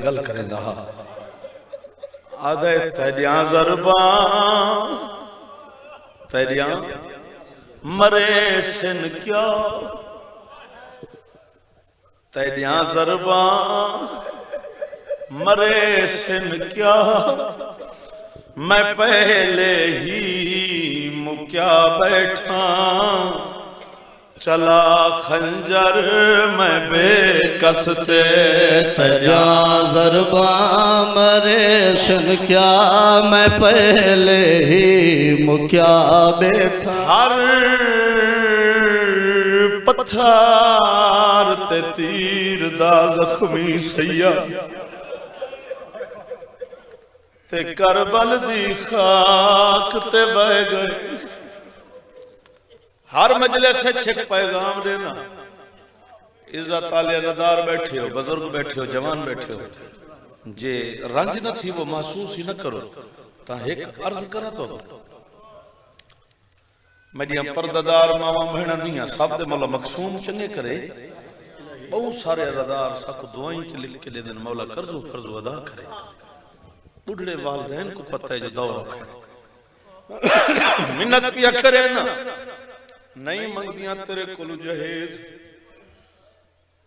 गल करेंदा हा आदे तेरिया ज़रबा तेरिया मरे सिन क्या तेरिया ज़रबा मरे सिन क्या मैं पहले ही मुक्या बैठा चला खंजर मैं बेकसते तेरिया ज़रबा मरे शन क्या मैं पहले ही मुक्या बैठा हर पत्थर ते तीर दा जख्मी सैया ते करबल दी खाक ते बह गए हर मजले से छिक पैगाम देना इज्जत आले रदार बैठे हो बुजुर्ग बैठे हो जवान बैठे हो जे रंज न थी वो महसूस ही न करो ता एक अर्ज करा तो मेरिया परदादार मावा भेण दियां सब दे मौला मकसूम चंगे करे बहुत सारे रदार सब दुआई च लिख के दे देन मौला कर्जो फर्ज अदा करे बुढ़े वालिदैन को पता है जो दौर रखे मिन्नत पिया करे ना नहीं मंगदियां तेरे कोल जहेज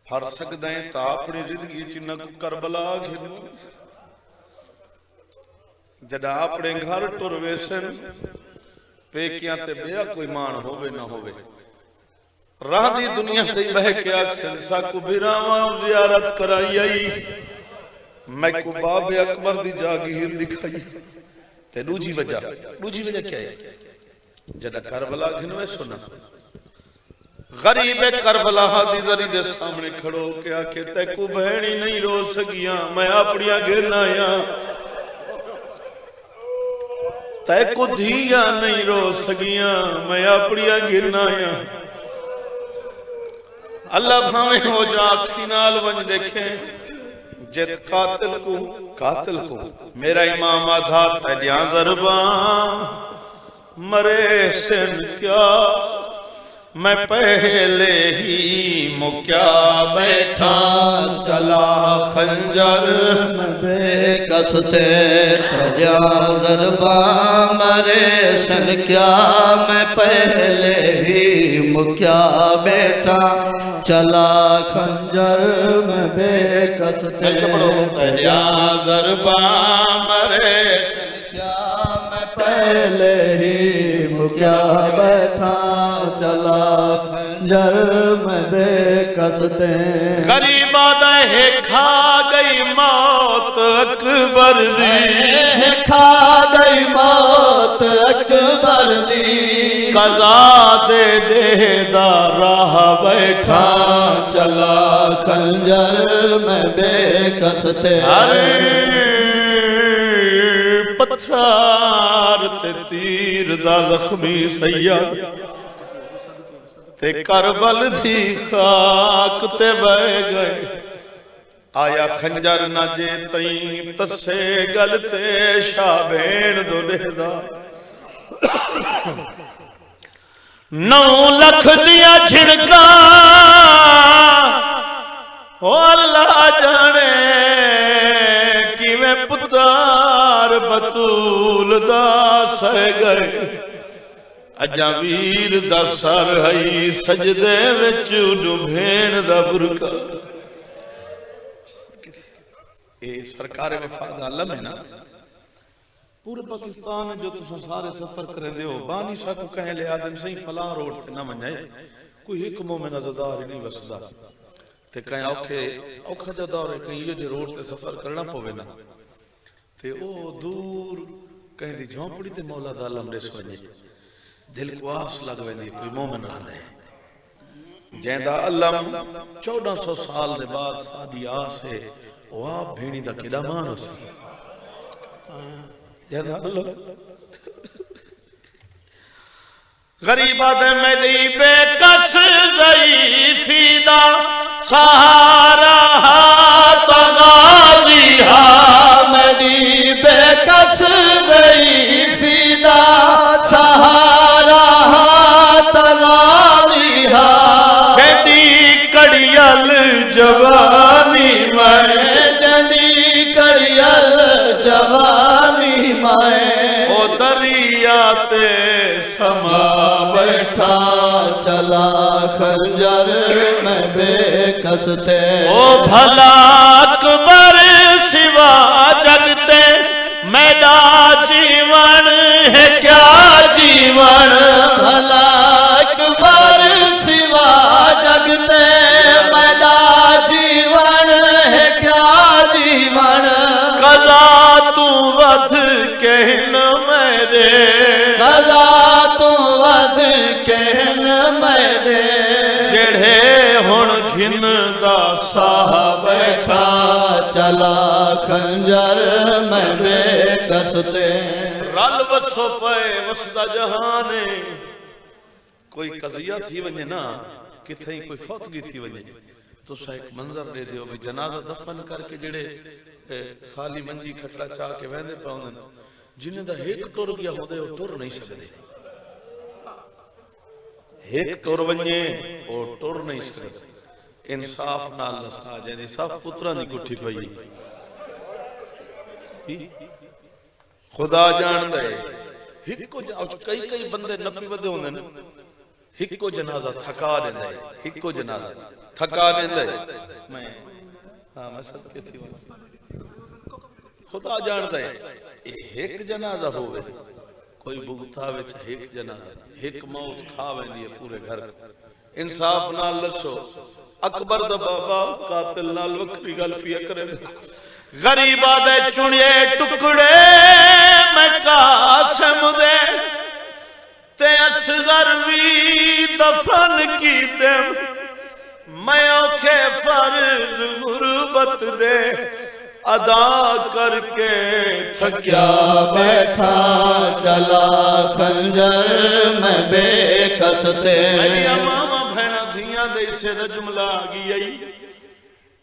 हर सकदा है ता अपनी जिंदगी च न करबला घिन जदा अपने घर टुर वेसन पेकियां ते बेया कोई मान होवे ना होवे राह दी दुनिया से बह के अक्सर साकू बिरावा जियारत कराई आई मैं को बाबे अकबर दी जागीर दिखाई ते दूजी वजह क्या है जदा करबला घिनवे सुना गरीब करबला दी जरी दे सामने खड़ो के आके ते को बहनी नहीं रो सकिया मैं अपनिया गिन आया ते को धिया नहीं रो सकिया मैं अपनिया गिन आया अल्लाह भावे हो जा अखी नाल वंज देखे जित कातिल को मेरा इमाम आधा तेरिया ज़रबा मरे सिन क्या मैं पहले ही मुक्या बैठा चला खंजर में बेकसते तेरिया ज़रबा मरे सन क्या मैं पहले ही मुक्या बैठा चला खंजर में बेकसते तेरिया ज़रबा मरे सन क्या मैं पहले ही मुक्या बैठा चला खंजर में बेकसते गरीब आदा है खा गई मौत अकबर दी खा गई मौत अकबर दी कज़ा दे देदा राह बैठा चला खंजर में बेकसते पत्थर ते तीर दा जख्मी सैयद ते करबल दी खाक ते बह गए आया खंजर न जे तई तसे गल ते शाबेन दुलेदा 9 लाख दिया छिड़का ओ अल्लाह जाने किवें पुतार बतूल दा सह गए अजा वीर दा सर हई सजदे विच डुभेण दा बुरका ए सरकार वफा दा आलम है ना पूरे पाकिस्तान जो तुम सारे सफर करेंदे हो बानी सा को कहे ले आदम सही फलां रोड ते ना वञे कोई एक मोमिन अज़दार नहीं वसदा ते कहीं औखा जो दौर है कहीं ये जो रोड ते सफर करना पवे ना ते ओ दूर कहीं दी झोंपड़ी ते मौला दा आलम ॾिस वञे दिल को आस लग वेंदी कोई मोमिन रहंदा है जैंदा अलम 1400 साल दे बाद साडी आस है ओ आप भेणी दा केड़ा मानस जैंदा अलम गरीबा दे मेरी बेकस ज़ईफ़ी दा सहारा तगाज़ी हा मेरी बेकस ज़ईफ़ी दा सहारा तगाज़ी हा कहती कड़ियल जवानी मैं जदी चला खंजर में बेकसते। ओ भला अकबर सिवा जगते मैडा जीवन है क्या जीवन भला अकबर सिवा जगते मैडा जीवन है क्या जीवन। कला तू वध कहन मेरे कला तू वध कहन मेरे। जेड़े हुण घिन दा साह बैठा चला खंजर में बेकसते। रल वसो पे वसदा जहाने। कोई कजिया थी वने ना किथे कोई फौतगी थी वने तो एक मंजर दे दियो भी जनाजा दफन करके जेड़े खाली मंजी खटला चा के वेंदे पाउंदन जिन्हें दा एक टुर गया होंदे ओ टुर नहीं सकदे। एक टुर वने ओ टुर नहीं सकदे। इंसाफ नाल नसा जैदी सब पुत्रां दी गुठी पई। खुदा जानदा है हिको कई कई बंदे नपी वदे होंदे ने हिको जनाजा थका देंदा है। हिको जनाजा थका देंदा है। मैं हां मैं सदके थी खुदा जानदा है एक जनाजा होवे कोई भुगता विच एक जनाजा एक मौत खा वेंदी है पूरे घर। इंसाफ नाल लसो अकबर दा बाबा कातिल नाल वखरी गल पिया करे। गरीबा दे चुनिए टुकड़े मैं कासम दे ते असगर भी दफन कीते। मैं औखे फर्ज गुरबत दे अदा करके थकिया बैठा चला खंजर में बेकसते। मामा भैणा धियां दे सिर जुमला गई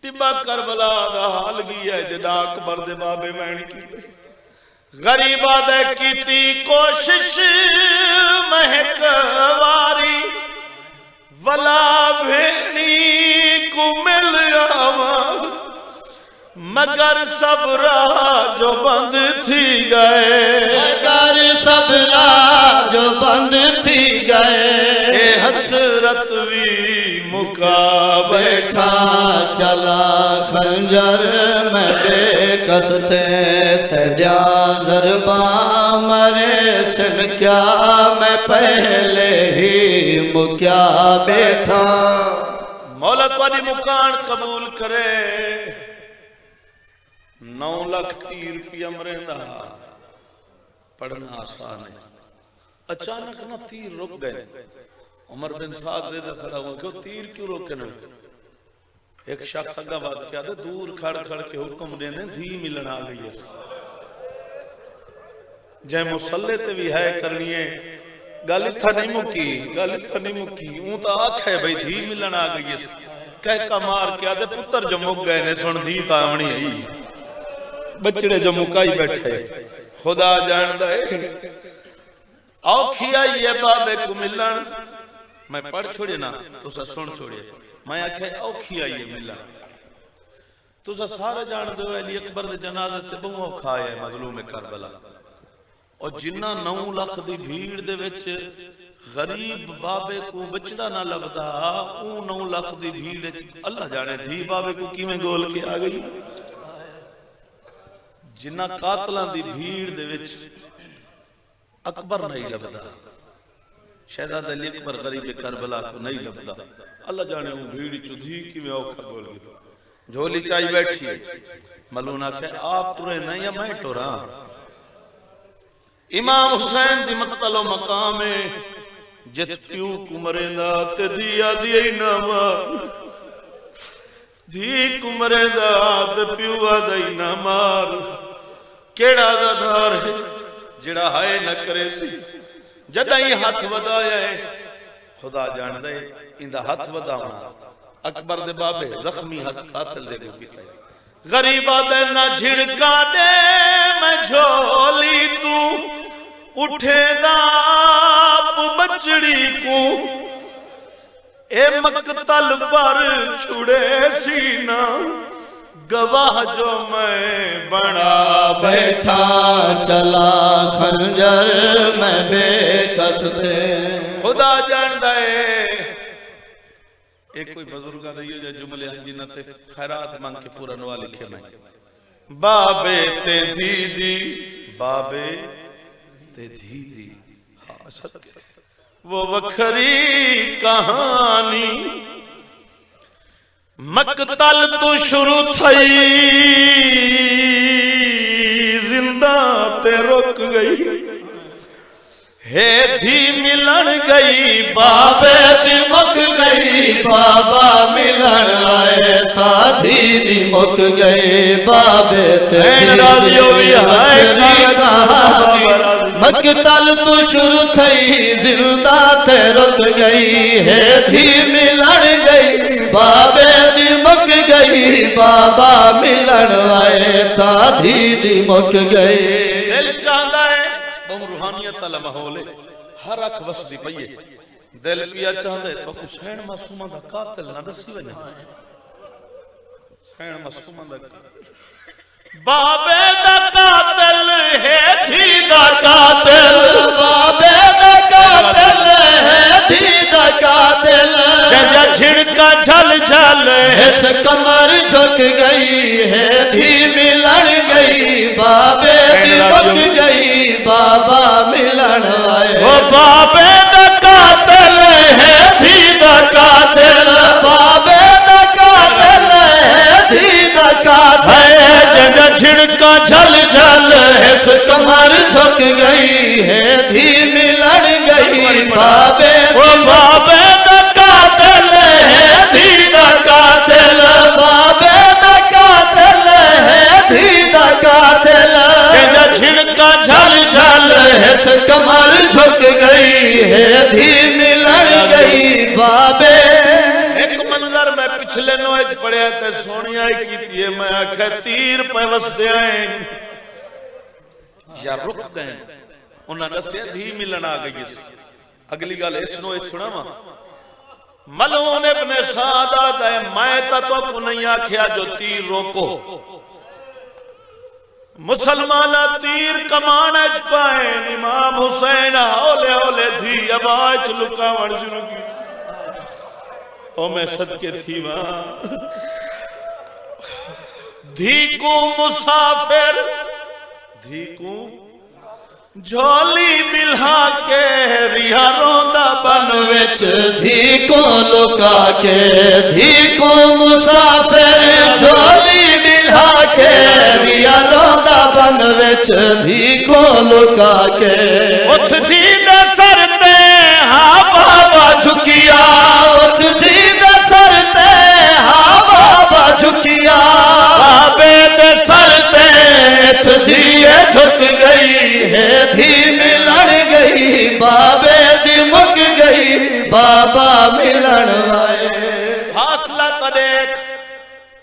टिब्बा करबला दा हाल गया जदा अकबर दे बाबे मैन की। गरीबा दे कीती कोशिश महक वारी वला भेणी को मिल आवा मगर सब राह जो बंद थी गए। मगर सब राह जो बंद थी गए। हसरत भी मुका बैठा चला खंजर में बेकसते। तेरा ज़रबा मरे सुन क्या मैं पहले ही मुक्या बैठा। मौला तुम्हारी मुकान कबूल करे। 9 लाख तीर रुपया मरेंदा पढ़ना आसान है। अचानक ना तीर रुक गए। उमर बिन साद रेदा खड़ा हुआ क्यों तीर क्यों रोके न। एक शख्स अगा बात क्या था दूर खड़ खड़ के हुक्म देने धी मिलन आ गई है। जै मुसल्ले ते भी है करनी है गल इत्था नहीं मुकी गल इत्था नहीं मुकी ऊं तो आख है भाई धी मिलन आ गई है। कह का मार के आदे पुत्र जो मुक गए ने सुन धी तावनी आई बचड़े जो मुकाई बैठे। खुदा जानदा है औखी आई है बाबे को मिलन। मैं पढ़ छोड़े ना तुसा सुन छोड़े। मैं आखे औखी आई है मिलन। तुसा सारे जानदे हो अली अकबर दे जनाजे ते बहु औखा है मजलूम करबला। और जिन्ना 9 लाख दी भीड़ दे विच गरीब बाबे को बचड़ा ना लभदा ऊ 9 लाख दी भीड़ विच अल्लाह जाने धी बाबे को किवें गोल के आ गई। जिन्ना कातलां दी भीड़ दे विच अकबर नहीं लभदा। शहजादा अली अकबर गरीब करबला को नहीं लभदा। अल्लाह जाने वो भीड़ चुधी किवें औखा बोल गया। झोली चाई बैठी मलून आखे आप टुरे नहीं या मैं टुरा। इमाम हुसैन दी मतलो मकाम है जित प्यू कुमरेंदा ते दिया दिए नामा धी कुमरेंदा ते प्यू आदई ना मार। केड़ा दादार है जिड़ा हाय न करे सी जदाई हाथ वधाया है। खुदा जानदा है इंदा हाथ वधावना अकबर दे बाबे जख्मी हाथ कातिल दे को कीता। गरीबा दे ना झिड़का दे मैं झोली तू उठे दाप बचड़ी को ए मकतल पर छुड़े सीना गवाह जो मैं बना बैठा चला खंजर में बेकस थे। खुदा जानदा है एक कोई बुजुर्गों के ये जुमले जिन्हां ते खैरात मंग के पूरा नवा लिखे मैं बाबे ते दीदी बाबे ते दीदी हाँ सत्य वो वखरी कहानी मकतल तो शुरू थई जिंदा ते रुक गई हे थी मिलन गई बाबे दी मुक गई बाबा मिलन आए था दीदी मुक गई बाबे ते मकतल तो शुरू थई जिंदा ते रुक गई है थी मिलन गई बाबे दी मुक गई बाबा मिलन आए था दीदी मुक गई दिल चाहता है बहु रूहानियत वाला माहौल है हर अख वसदी पई है दिल पिया चाहता है तो हुसैन मासूमा दा कातिल ना दसी वने हुसैन मासूमा दा बाबे दा कातिल है थी दा कातिल बाबे दा कातिल है थी दा कातिल जजा छिड़का झल झल इस कमर झुक गई है धी मिलन गई बाबे दी मुक गई बाबा मिलन आए ओ बाबे दा कातिल है थी दा कातिल बाबे दा कातिल है धी दा कातिल जजा छिड़का झल झल इस कमर झुक गई है धी मिलन गई बाबे ओ बाबे दा कातिल है थी दा कातिल बाबे दा कातिल है धी दा कातिल जजा छिड़का झल झल इस कमर झुक गई है धी मिलन गई बाबे एक मंजर मैं पिछले नोए च पढ़िया ते सोनिया कीती है मैं आखे तीर पे वसदे आए या रुक गए उन्हां दस्या धी मिलन आ गई सी अगली गल इस नोए सुनावा मलून इब्ने सादात है मैं तो को नहीं आखिया जो तीर रोको मुसलमान तीर कमाने च पाए इमाम हुसैन हौले हौले थी आवाज लुकावण शुरू की ओ मैं सदके थी वहां धी को मुसाफिर धी को झोली मिला के रिहा रोंदा बन विच धी को लुका के धी को मुसाफिर झोली मिला के रिया रोंदा बन विच धी को लुका के उठ धी दे सर ते हा बाबा झुकिया उठ धी दे सर ते हा बाबा झुकिया बाबे दे सर ते धी झुक गई है धी मिलन गई बाबे दी मुक गई बाबा मिलन आए फासला तो देख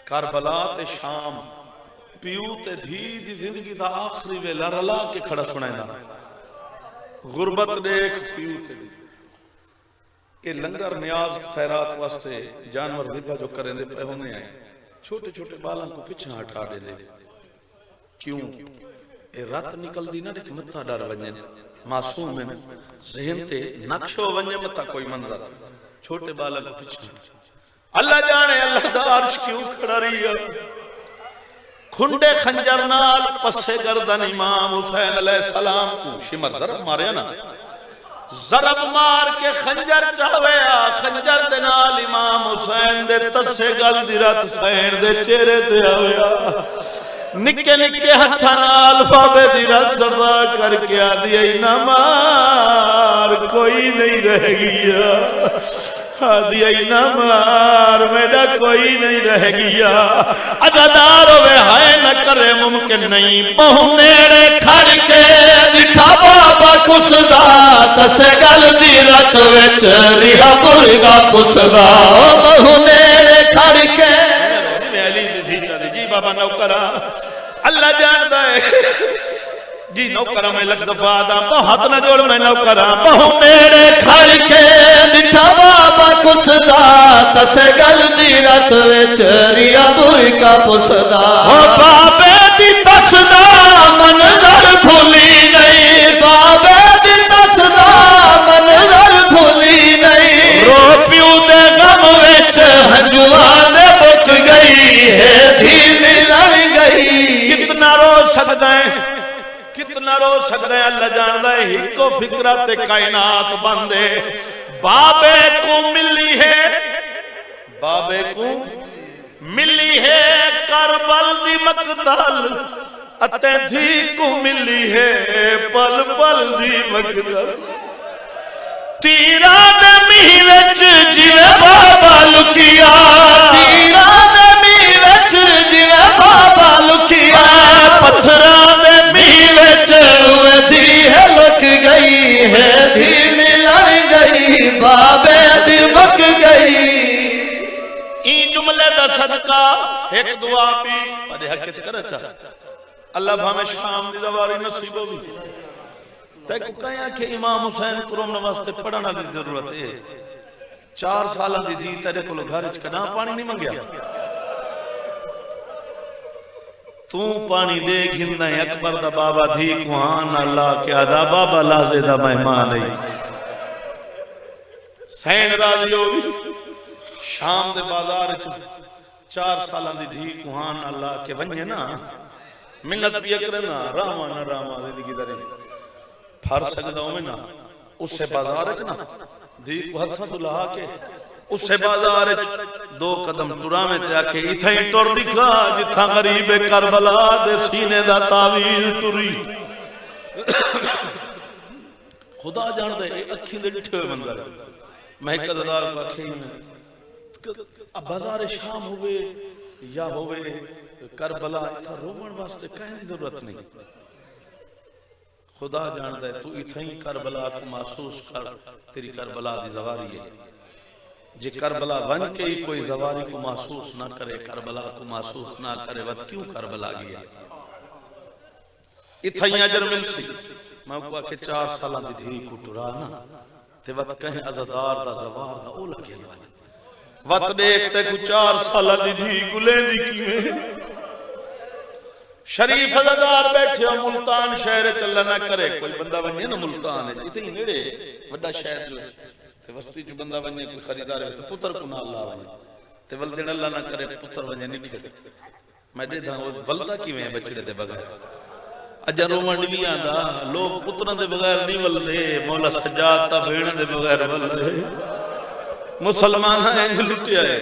करबला ते शाम पियू ते धी दी जिंदगी दा आखिरी वेला रला के खड़ा सुनाना गुरबत देख पियू ते ये लंगर न्याज खैरात वास्ते जानवर ज़िबा जो करेंदे पे होने आए छोटे छोटे बालों को पीछे हटा दे क्यों ए रात निकलदी ना देख मत्था डर वने मासूम में ज़हन ते नक्शो वने मत्था कोई मंजर छोटे बालों को पीछे अल्लाह जाने अल्लाह दा अर्श क्यों खड़ा रही है खुंडे खंजर नाल पसे गर्दन इमाम हुसैन अलैहिस्सलाम को शिमर जरब मारे ना जरब मार के खंजर चावेया खंजर दे नाल इमाम हुसैन दे तसे गल दी रत सैन दे चेहरे ते आवेया निके निके हथा नाल बाबे दी रत सफा करके आ दिया ना मार कोई नहीं रह गया दिया ना मार मेरा कोई नहीं रह गया अदादार होवे हाय न करे मुमकिन नहीं बहु मेरे खड़ के दिखा बाबा कुसदा तसे गल दी रत विच रिहा बुरगा कुसदा बहु मेरे खड़ के अली दी जी बाबा नौकरा अल्लाह जानदा है जी नौकरा मैं लख दफा दा हाथ ना जोड़ मैं नौकरा बहु मेरे खड़ के दिखा बाबा कुसदा तसे गल दी रत विच रिहा बुरगा पुसदा ओ बाबे दी तसदा मनजर भूली नहीं बाबे दी तसदा मनजर भूली नहीं रो पियो दे गम विच कितना रो सकते हैं अल्लाह जानदा है हिको फिक्रा ते कायनात बंदे बाबे को मिली है बाबे को मिली है करबल दी मकतल अते धी को मिली है पल पल दी मकतल तीरा दे मीह विच जिवे बाबा लुकिया तीरा दे मीह विच जिवे बाबा लुकिया पत्थरां दे मीह विच धी लुक गई है धी मिलन गई बाबे दी मुक गई ई जुमले दा सदका एक दुआ भी तेरे हक च कर अच्छा अल्लाह भावे शाम दी दवारी नसीब होवी ते को कया कि इमाम हुसैन कुरम वास्ते पढ़ना दी जरूरत है 4 साल दी धी तेरे को घर च कदा पानी नहीं मंगया तू पानी दे घिंदा अकबर दा बाबा धी कुहान अल्लाह के आदा बाबा लाजे दा मेहमान है सैन राजी होवी शाम दे बाजार 4 साल दी धी कुहान अल्लाह के वन्ने ना मिन्नत पिया करे ना रामा ना रामा दे किधर फर सकदा हो ना उससे बाजार च ना धी को हथा तो ला के उससे बाजार च 2 कदम टुरावे ते आखे इथे ही टुर दिखा जिथा गरीब करबला दे सीने दा तावीर टुरी खुदा जानदा है अखी दे डिठे होए मंजर मैं कददार को आखे अब बाजार शाम होवे या होवे करबला इथा रोमन वास्ते कहने की जरूरत नहीं खुदा जानदा है तू इथा ही करबला को महसूस कर तेरी करबला दी जवारी है जे करबला बन के ही कोई जवारी को महसूस ना करे करबला को महसूस ना करे वत क्यों करबला गया इथा ही अजर मिल सी मैं को आके 4 साल दी धी को टुरा ना ते वत कहे अज़दार दा जवार दा ओ लगे वत देखते को 4 साल दी धी गुले दी किवें शरीफ अज़दार बैठे मुल्तान शहर चल ना करे कोई बंदा वने ना मुल्तान है जिथे नेड़े बड़ा शहर जो ते वस्ती जो बंदा वने कोई खरीदार है तो पुत्र को ना अल्लाह वने ते वल दिन अल्लाह ना करे पुत्र वने निखे मैं दे दा वलदा किवें बचड़े दे बगैर अजा रोमन भी आंदा लोग पुत्रां दे बगैर नहीं वलदे मौला सज्जाद ता भेण दे बगैर वलदे मुसलमान है लुटिया है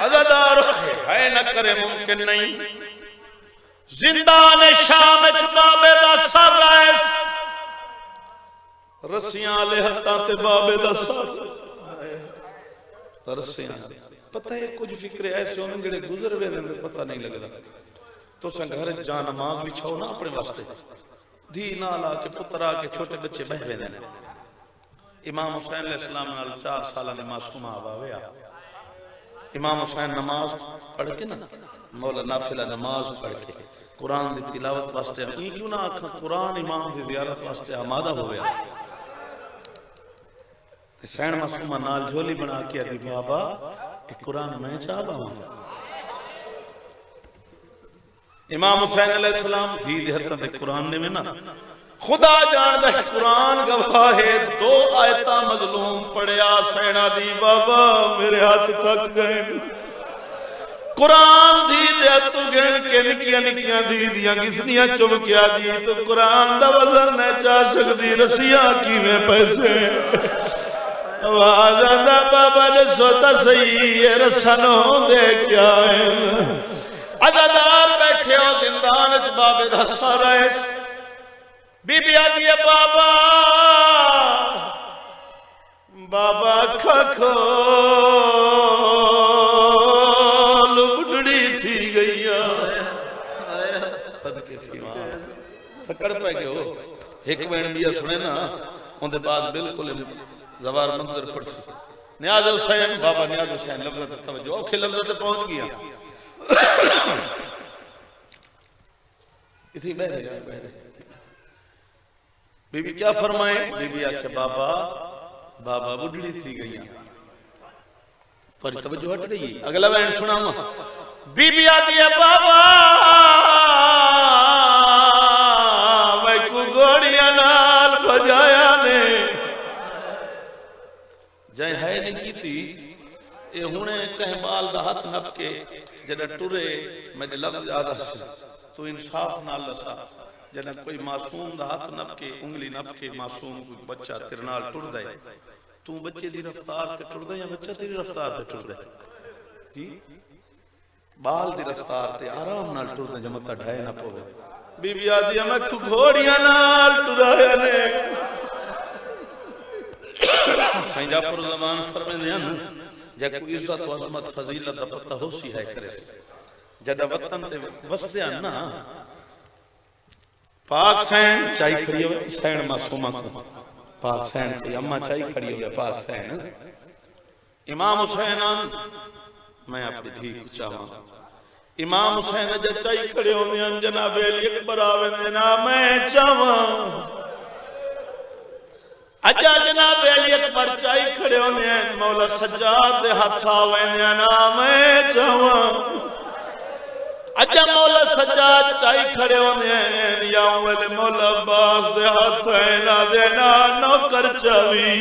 अज़ादार है न करे मुमकिन नहीं जिंदान शाम च बाबे दा सर है रस्सियां ले हत्तां ते बाबे दा सर रस्सियां पता है कुछ फिक्र ऐसे होने जेड़े गुजर वे पता नहीं लगदा तो घर जा नमाज बिछाओ ना अपने वास्ते धी ना ला के पुत्र आके छोटे बच्चे बह वेंदे ने इमाम हुसैन अलैहिस्सलाम नाल 4 साल दे मासूम आवाया इमाम हुसैन नमाज पढ़ के ना मौला नाफिला नमाज पढ़ के कुरान दी तिलावत वास्ते ई क्यों ना आखा कुरान इमाम दी जियारत वास्ते आमादा हो गया ते सैन मासूम नाल झोली बना के आदि बाबा ए कुरान मैं चाह बावा इमाम हुसैन अलैहिस्सलाम धी दे हत्थां ते कुरान ने में ना खुदा जानदा है कुरान गवाह है 2 आयतां मजलूम पढ़िया सैना दी बाबा मेरे हाथ थक गए कुरान दी दे तू गिन के निकियां निकियां दी दियां किसनियां चुमकिया दी तो कुरान दा वजन न चा सकदी रसियां किवें पैसे आवाज आंदा बाबा ने सोता सही ये रसन दे क्या है अज़ादार बैठे हो जिंदान च बाबे दा सारा है बीबी आदि है बाबा बाबा अखा खोल बुढ़ड़ी थी गई सदके थी थकर पै गए हो एक बैन भी सुने ना उनके बाद बिल्कुल जवार मंजर फुटसी न्याज हुसैन बाबा न्याज हुसैन लफ्ज़ तवज्जो औखे लफ्ज़ ते पहुंच गया इतनी बह रहे बीबी क्या फरमाए बीबी आखे बाबा बाबा बुढ़ड़ी थी गई पर तवज्जो हट गई अगला बैन सुनाऊंगा बीबी आती है बाबा मैं को घोड़ियां नाल बजाया ने जय है नहीं की थी ये हुणे कहीं बाल दा हाथ नप के जड़ा टुरे मेरे लफ्ज याद आसे तू इंसाफ नाल दसा जड़ा कोई मासूम दा हाथ नप के उंगली नप के मासूम कोई बच्चा तेरे नाल टुरदा है तू बच्चे दी रफ्तार ते टुरदा या बच्चा तेरी रफ्तार ते टुरदा जी बाल दी रफ्तार ते आराम नाल टुरदा जमता ढाए ना पवे बीबी आदि मैं तू घोड़ियां नाल टुराया ने साईं जाफर ज़मान फरमांदे हन जे कोई इज्जत व अजमत फजीलत दा पता होसी है करे जदा वतन ते वसदे हन ना पाक सैन चाई खड़ी हो सैन मासूमा को पाक सैन से अम्मा चाई खड़ी हो गया पाक सैन इमाम हुसैन मैं अपनी धी को चाहवा इमाम हुसैन जब चाई खड़े होंदे हन जनाब अली अकबर आवेंदे ना मैं चाहवा अजा जनाब अली अकबर चाई खड़े होंदे हन मौला सज्जाद दे हाथ आवेंदे ना मैं चाहवा अजा मौला सज्जाद चाई खड़े होंदे हन या वेले मौला अब्बास दे हाथ ना देना नौकर चावी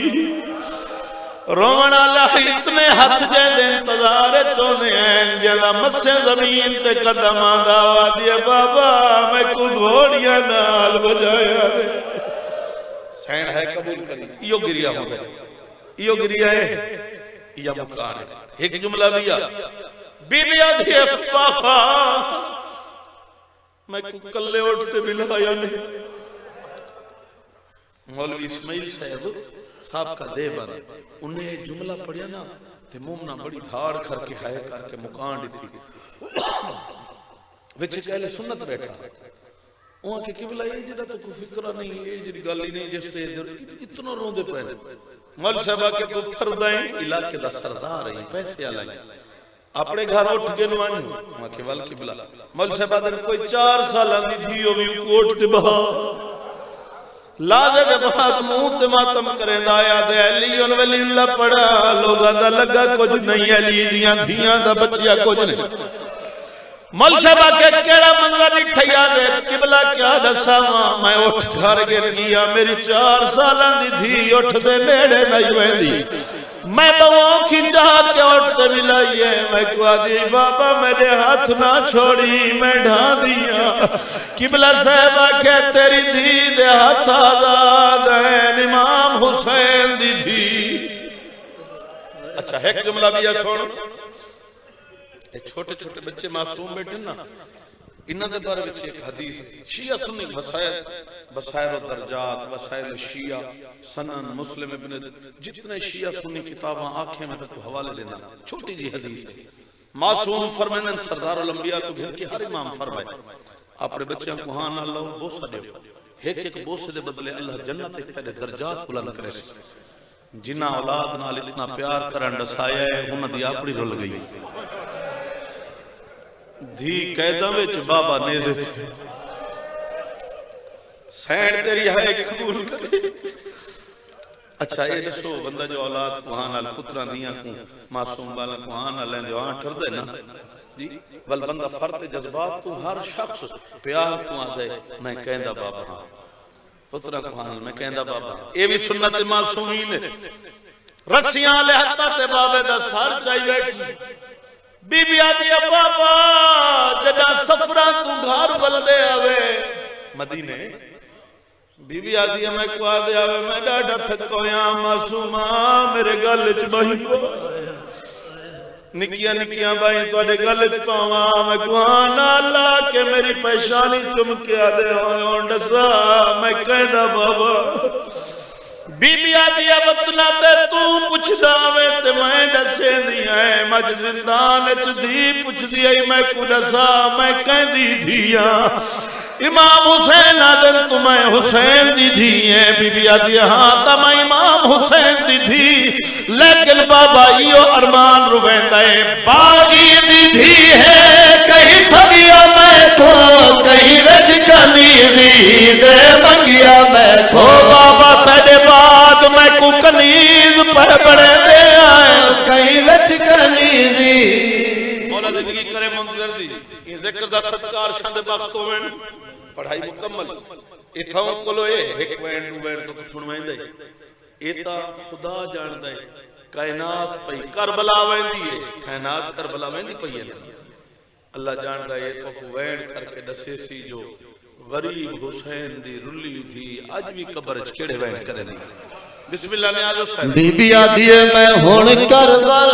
रोवण वाला इतने हथ जे इंतजार चोने हैं जला मस्से जमीन ते कदम आंदा वादिया बाबा मैं को घोड़ियां नाल बजाया सैन है कबूल करी इयो गिरिया होंदा इयो गिरिया है या मुकान है एक जुमला बिया बीबी आदि पापा मैं को कल्ले उठते बिलाया नहीं मौलवी इस्माइल साहब का देवर उन्हें जुमला पढ़िया ना ते मोमना बड़ी धाड़ करके हाय करके मुकान दी विच कहले सुन्नत बैठा ओ के किबला ये जड़ा तो कोई फिक्र नहीं ये जड़ी गल ही नहीं जिस ते इतना रोंदे पे मौल साहब के तू फरदाई इलाके दा सरदार है पैसे वाला अपने घर उठ के नवानी मैं के वाल किबला मौल साहब ने कोई 4 साल दी थी ओ भी कोट ते बहा लाजे दे बाद मुंह ते मातम करेंदा आया दे अली उन वलीउल्लाह पड़ा लोगां दा लगा कुछ नहीं अली दियां धियां दा बच्चिया कुछ नहीं मौल साहब के केड़ा मंजर निठैया दे किबला क्या दसावा मैं उठ घर गिर गया मेरी 4 सालां दी थी उठ दे नेड़े नहीं वेंदी मैं बवों खिंचा के उठते मिलाइए मैं कुआ दी बाबा मेरे हाथ ना छोड़ी मैं ढा दिया किबला साहब के तेरी धी दे हाथ आजाद है इमाम हुसैन दी थी अच्छा है जुमला भी सुन छोटे छोटे बच्चे मासूम बैठे ना इन्हां दे बारे विच एक हदीस शिया सुन्नी वसाइल दर्जात वसाइल शिया सनन मुस्लिम इब्न जितने शिया सुन्नी किताबां आंखें में तो हवाले लेना छोटी जी हदीस है मासूम फरमानन सरदार उल अंबिया तो घर के हर इमाम फरमाए अपने बच्चों को हां ना लो बोसा दे एक एक बोसे दे बदले अल्लाह जन्नत एक तेरे दर्जात बुलंद करे जिन्ना औलाद नाल इतना प्यार करन दसाया है उन्हां दी अपनी रुल गई धी कैदा विच बाबा नेज़े सैन तेरी है कबूल करे अच्छा ये दसो बंदा जो औलाद को हां नाल पुत्रा दियां को मासूम वाला को हां नाल लेंदे हां ठरदे ना जी वल बंदा फर्द जज्बात तो हर शख्स प्यार को आदे मैं कहंदा बाबा हां पुत्रा को हां मैं कहंदा बाबा ये भी सुन्नत मासूमीन रस्सियां ले हत्ता ते बाबे दा सर चाई बैठी बीबी आदि बाबा जदा सफरा तू घर वलदे आवे मदीने बीबी आदि मैं को आदे आवे मैं डाडा थकोया मासूमा मेरे गल च बही निकिया निकिया बाई तोड़े गल च पावा मैं कुआं नाला के मेरी परेशानी चुम के आदे हो डसा मैं कहदा बाबा बीबी आदि वतना ते तू पुछदा वे ते मैं दसे दी है मज जिंदान च धी पुछदी आई मैं को दसा मैं कहदी धिया इमाम हुसैन आदन तू मैं हुसैन दी धी है बीबी आदि हां ता मैं इमाम हुसैन दी थी लेकिन बाबा यो अरमान रुवेंदा है बागी दी धी है कहीं सगिया मैं तो कहीं विच कली दी दे मंगिया मैं तो बाबा तेरे बाद मैं को कनीज पर बड़े दे आए कहीं विच कनीज मौला जिंदगी करे मंजर दी ये जिक्र दा सत्कार शान दे बख्त होवन पढ़ाई मुकम्मल इथां कोलो ए एक वैन नु वैन तो सुनवाइंदा ए ता खुदा जानदा है कायनात पई करबला वेंदी है, कायनात करबला वेंदी पई है। अल्लाह जानदा है तो को वैण करके दसे सी जो गरीब हुसैन दी रुली थी अज भी कब्र च केड़े वैण करे दी। बिस्मिल्लाह ने आजो साहब बीबी आदी है मैं हुण करबल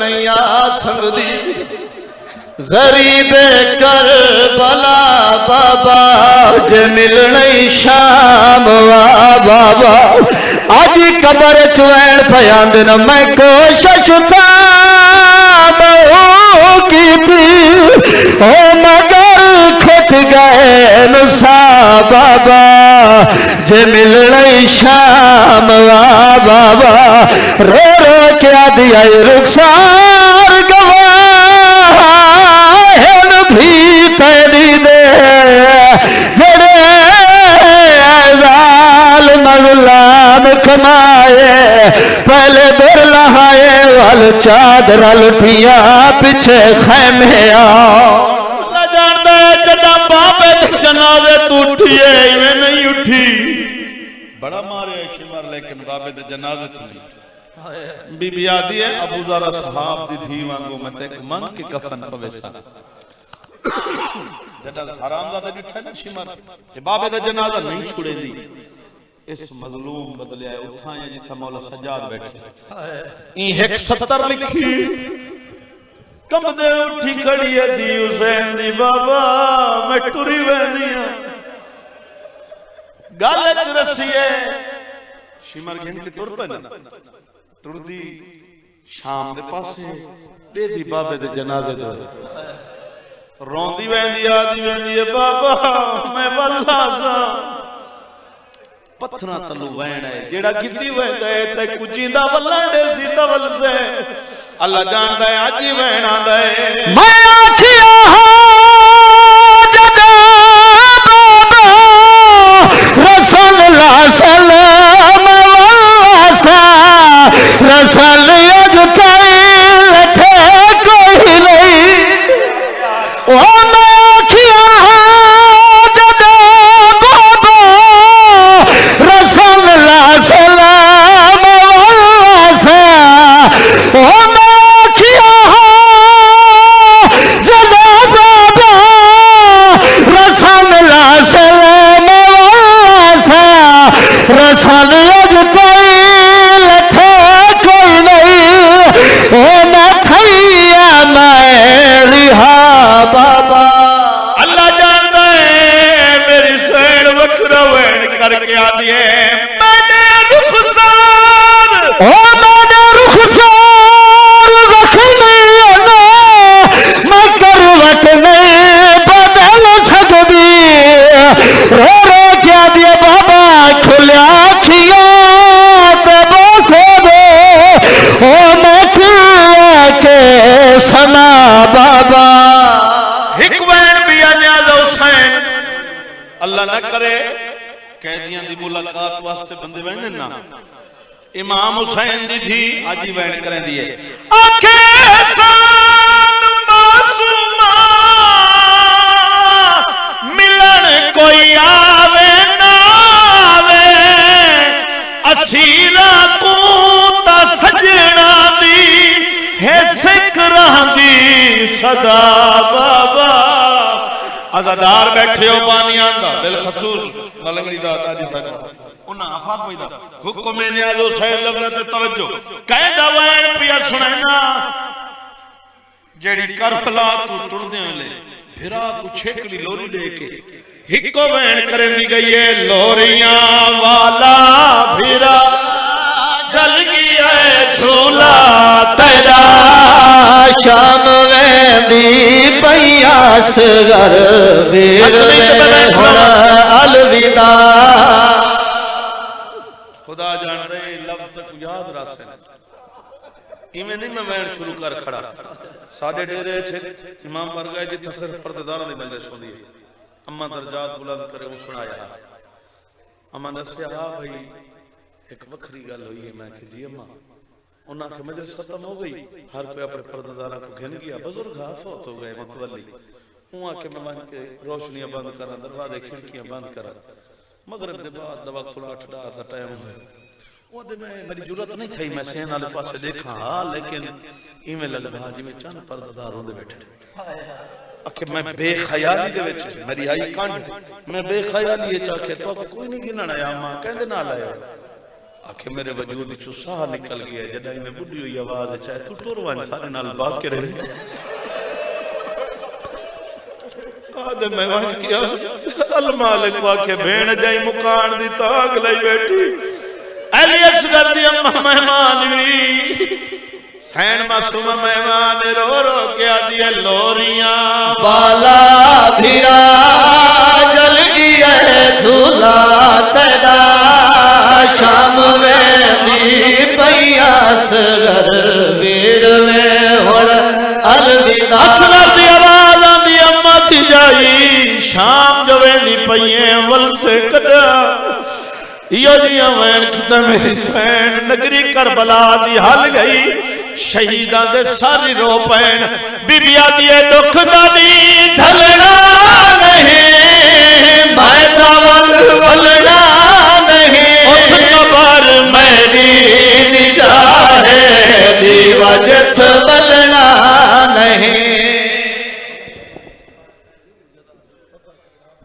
नहीं आ सकदी, गरीब करबला बाबा जे मिलने शाम वा बाबा आज कबर चुवैन पयांद न मैं कोशिश था की थी ओ मगर खुट गए नुसा बाबा जे मिलने शाम वा बाबा रो रो क्या दिया रुखसार गवाहन भी तेरी दे बड़े जाल मज़लाम कमाए पहले दुर लहाए वाल चादर लुटिया पीछे खैमे आओ। अल्लाह जानदा है जदा बाबे दे जनाजे तू उठिए इवें नहीं उठी, बड़ा मारे शिमर लेकिन बाबे दे जनाजे तू बीबी आदी है अबू ज़रा साहब दी थी वांगू मते मन के कफन पवेसा जदा हरामजादा डिठा ना शिमर ए बाबे दा जनाजा नहीं छुड़ेंदी इस मजलूम बदले आए उठा है जिथा मौला सज्जाद बैठे ई 170 लिखी कंबदे उठी खड़ी है दी हुसैन दी बाबा मैं टुरी वेंदियां गल च रसीए शिमर घिन के टुर पे ना टुरदी शाम दे पासे देदी बाबे दे जनाजे दे रोंदी वेंदी आदी वेंदी है बाबा मैं वल्ला सा पत्थरा तलू वैण है जेड़ा गिद्दी वेंदा है ते कुजींदा वल्लांडे सी तवल से अल्लाह जानदा है आज ही वैण आंदा है मैं आखिया जदे बाबा रसूल अल्लाह सलाम वासा रसूल अज कई लठे कोई नहीं ओ मैं आखिया जदे बाबा रसूल अल्लाह सलाम वासा ओ मैं आखिया जदे बाबा रसूल अल्लाह सलाम वासा रसूल अज कोई लठे कोई नहीं ओ मैं थैया मैं रिहा बाबा। अल्लाह जानदा है मेरी सैन वखरा वैण करके आदी है मैंने रुखसार ओ मैंने रुखसार रखनी ना मैं करवट नहीं बदल सकदी रो रो क्या दिया बाबा खुलिया खिया ते बोसे दे ओ मैं के सना बाबा। एक वैण भी अन्याज हुसैन अल्लाह ना करे कैदियां दी मुलाकात वास्ते बंदे वेंदे ना इमाम हुसैन दी थी आज ही वैण करेंदी है आखे सान मासूमा मिलन कोई आवे ना आवे असीरा को ता सजना दी है सिख रहंदी सदा बाबा अज़ादार बैठे हो बानियां दा बिलखसूस मलंगड़ी दा दादी साहब उन्हां आफाक पैदा हुक्म ने आजो सैन लबना ते तवज्जो कहदा वैण पिया सुनैना जेड़ी करबला तू टुरदे ले फिरा तू छेकड़ी लोरी दे के हिको वैण करंदी गई है लोरियां वाला फिरा जल गया झूला तेरा शाम वेंदी पैयास घर वीर अलविदा। खुदा जानदे लफ्ज तक याद रस इवें नहीं मैं वैण शुरू कर खड़ा साडे डेरे च इमाम वर्गा जिथे सिर्फ पर्देदारां दी मजलिस होंदी है अम्मा दरजात बुलंद करे वो सुनाया अम्मा दस्या भाई एक वखरी गल हुई है मैं कि जी अम्मा उन्हां के मजलिस खत्म हो गई हर कोई अपने पर्देदारां को घिन गया बुजुर्ग फौत हो गए मतवली हुआ के मैं मान के रोशनियां बंद करा दरवाजे खिड़कियां बंद करा मगरिब के बाद वक्त थोड़ा 8 दा टाइम हुआ मेरी जरूरत नहीं थी मैं सेन वाले पास देखा, लेकिन इवें लगदा जिवें चंद पर्दादार होंदे बैठे। आखे मैं बेख्याली दे विच मेरी आई कंड, मैं बेख्याली चाखे तो कोई नहीं गिनना आया मां कहंदे ना लाया। आखे मेरे वजूद चो साह निकल गया जदा मैं बुढ़ी हुई आवाज चाहे तू टुर वन सारे नाल भाग के रहे। आदे मैं वन किया अल मालिक वाके भेण जाई मुकान दी तांग लई बैठी। एलियस कर दी अम्मा मेहमान भी सैन मासूम मेहमान रो रो के आदि लोरियां वाला भिरा जल गया झूला तेरा शाम वेदी पैया सगर वीर में हुण अलविदा। असलत दी आवाज आंदी अम्मा सी जाई शाम जो वेंदी पईए वल से कदा यो जियां वैन किता मेरी सैन नगरी करबला दी हल गई। शहीदां दे सारी रो पैन बीबिया दी दुख दा नी ढलना